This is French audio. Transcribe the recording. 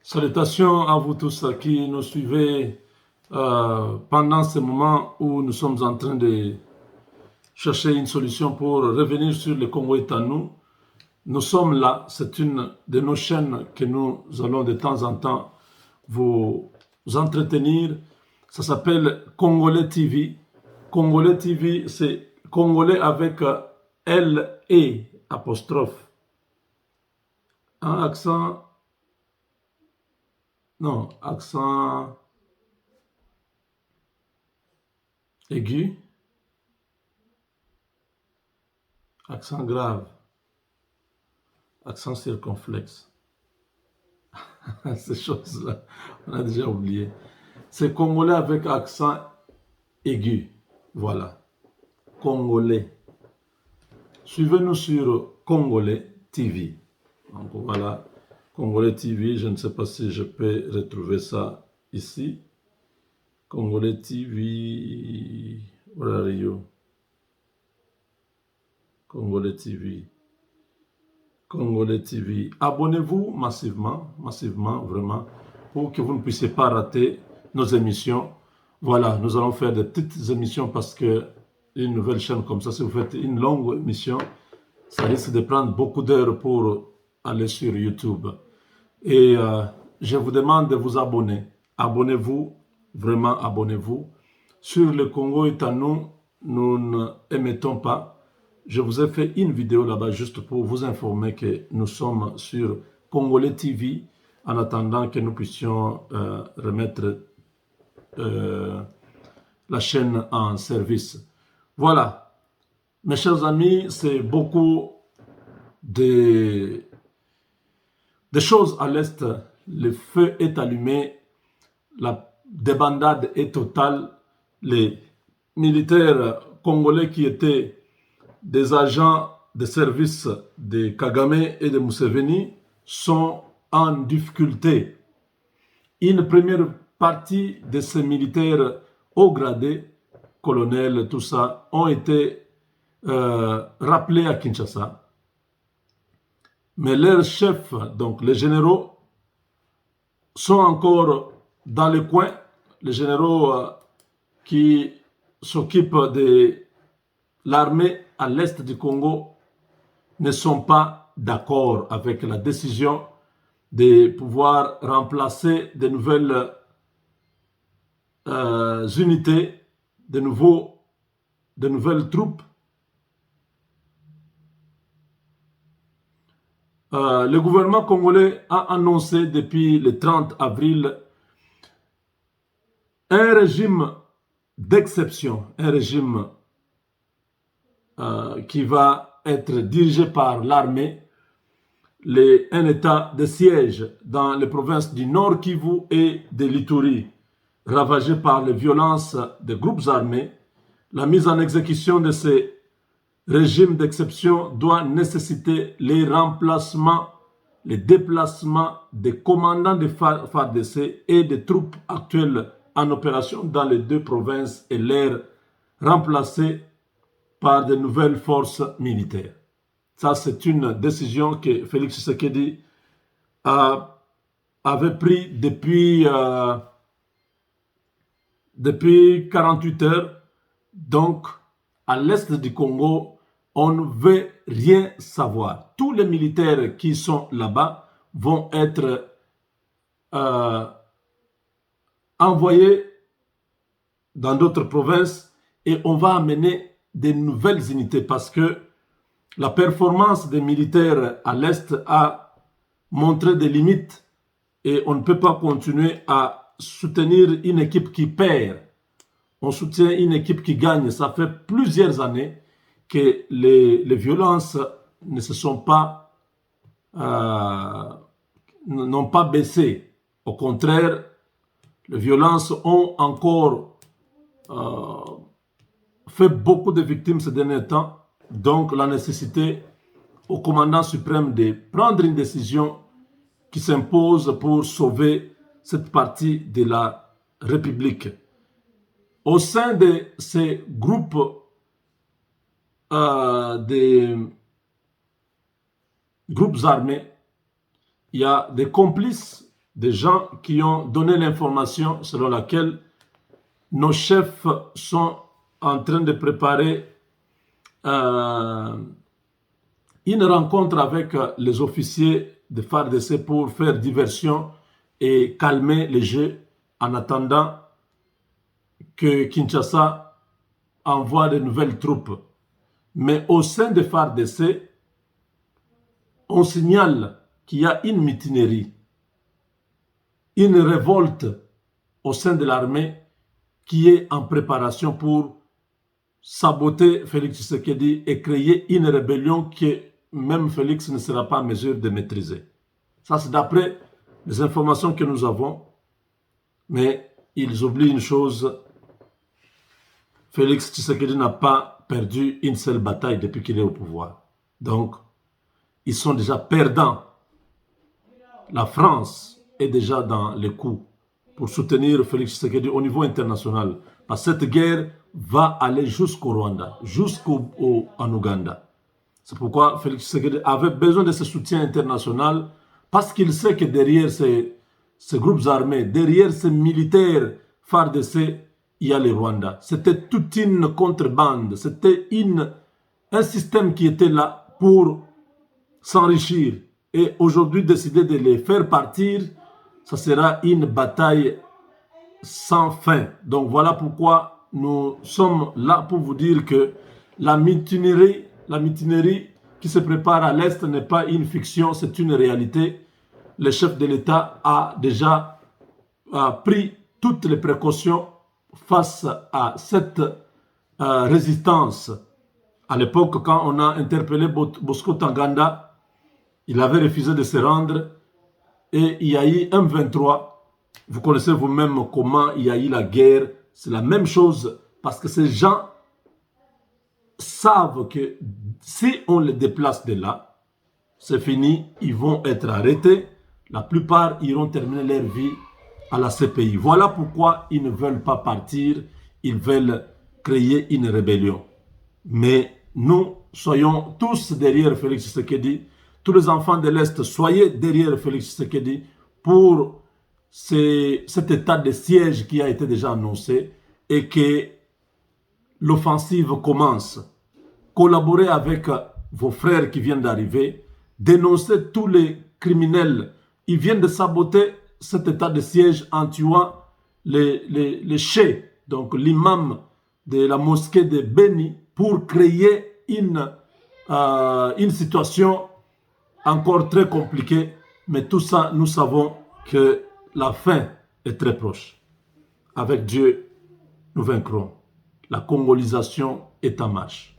Salutations à vous tous qui nous suivez pendant ce moment où nous sommes en train de chercher une solution pour revenir sur le Congo est à nous. Nous sommes là, c'est une de nos chaînes que nous allons de temps en temps vous entretenir. Ça s'appelle Congolais TV. Congolais TV, c'est Congolais avec L-E apostrophe. Un accent, non, accent aigu, accent grave, accent circonflexe. Ces choses-là, on a déjà oublié. C'est Congolais avec accent aigu. Voilà. Congolais. Suivez-nous sur Congolais TV. Donc voilà, Congolais TV, je ne sais pas si je peux retrouver ça ici. Congolais TV, where are you? Congolais TV. Congolais TV. Abonnez-vous massivement, vraiment, pour que vous ne puissiez pas rater nos émissions. Voilà, nous allons faire des petites émissions parce que une nouvelle chaîne comme ça, si vous faites une longue émission, ça risque de prendre beaucoup d'heures pour aller sur YouTube. Et je vous demande de vous abonner. Abonnez-vous, vraiment abonnez-vous. Sur le Congo est à nous, nous n'émettons pas. Je vous ai fait une vidéo là-bas juste pour vous informer que nous sommes sur Congolais TV en attendant que nous puissions remettre la chaîne en service. Voilà. Mes chers amis, c'est beaucoup de choses à l'est. Le feu est allumé, la débandade est totale. Les militaires congolais qui étaient des agents de service de Kagame et de Museveni sont en difficulté. Une première partie de ces militaires haut gradés, colonels, tout ça, ont été rappelés à Kinshasa. Mais leurs chefs, donc les généraux, sont encore dans le coin. Les généraux qui s'occupent de l'armée à l'est du Congo ne sont pas d'accord avec la décision de pouvoir remplacer de nouvelles unités, de nouvelles troupes. Le gouvernement congolais a annoncé depuis le 30 avril un régime d'exception, un régime qui va être dirigé par l'armée, un état de siège dans les provinces du Nord Kivu et de l'Ituri, ravagées par les violences des groupes armés. La mise en exécution de ces régimes d'exception doit nécessiter les remplacements, les déplacements des commandants de FARDC et des troupes actuelles en opération dans les deux provinces et les remplacer par de nouvelles forces militaires. Ça, c'est une décision que Félix Tshisekedi avait prise depuis 48 heures. Donc, à l'est du Congo, on ne veut rien savoir. Tous les militaires qui sont là-bas vont être envoyés dans d'autres provinces et on va amener de nouvelles unités parce que la performance des militaires à l'Est a montré des limites et on ne peut pas continuer à soutenir une équipe qui perd. On soutient une équipe qui gagne. Ça fait plusieurs années que les violences ne se sont pas, n'ont pas baissé. Au contraire, les violences ont encore fait beaucoup de victimes ces derniers temps. Donc, la nécessité au commandant suprême de prendre une décision qui s'impose pour sauver cette partie de la République. Au sein de ces groupes armés, il y a des complices des gens qui ont donné l'information selon laquelle nos chefs sont en train de préparer une rencontre avec les officiers de FARDC pour faire diversion et calmer les jeux en attendant que Kinshasa envoie de nouvelles troupes. Mais au sein de FARDC, on signale qu'il y a une mutinerie, une révolte au sein de l'armée qui est en préparation pour saboter Félix Tshisekedi et créer une rébellion que même Félix ne sera pas en mesure de maîtriser. Ça, c'est d'après les informations que nous avons. Mais ils oublient une chose. Félix Tshisekedi n'a pas perdu une seule bataille depuis qu'il est au pouvoir. Donc, ils sont déjà perdants. La France est déjà dans les coups pour soutenir Félix Tshisekedi au niveau international. Parce que cette guerre va aller jusqu'au Rwanda, jusqu'en Ouganda. C'est pourquoi Félix Tshisekedi avait besoin de ce soutien international parce qu'il sait que derrière ces groupes armés, derrière ces militaires FARDC, il y a le Rwanda. C'était toute une contrebande, c'était un système qui était là pour s'enrichir. Et aujourd'hui, décider de les faire partir, ça sera une bataille sans fin. Donc voilà pourquoi nous sommes là pour vous dire que la mutinerie qui se prépare à l'Est n'est pas une fiction, c'est une réalité. Le chef de l'État a déjà pris toutes les précautions face à cette résistance. À l'époque, quand on a interpellé Bosco Ntaganda, il avait refusé de se rendre et il y a eu M23. Vous connaissez vous-même comment il y a eu la guerre. C'est la même chose parce que ces gens savent que si on les déplace de là, c'est fini, ils vont être arrêtés. La plupart iront terminer leur vie à la CPI. Voilà pourquoi ils ne veulent pas partir, ils veulent créer une rébellion. Mais nous soyons tous derrière Félix Tshisekedi. Tous les enfants de l'Est, soyez derrière Félix Tshisekedi pour cet état de siège qui a été déjà annoncé et que l'offensive commence. Collaborez avec vos frères qui viennent d'arriver, dénoncez tous les criminels. Ils viennent de saboter cet état de siège en tuant les chefs, donc l'imam de la mosquée de Beni, pour créer une situation encore très compliquée. Mais tout ça, nous savons que la fin est très proche. Avec Dieu, nous vaincrons. La congolisation est en marche.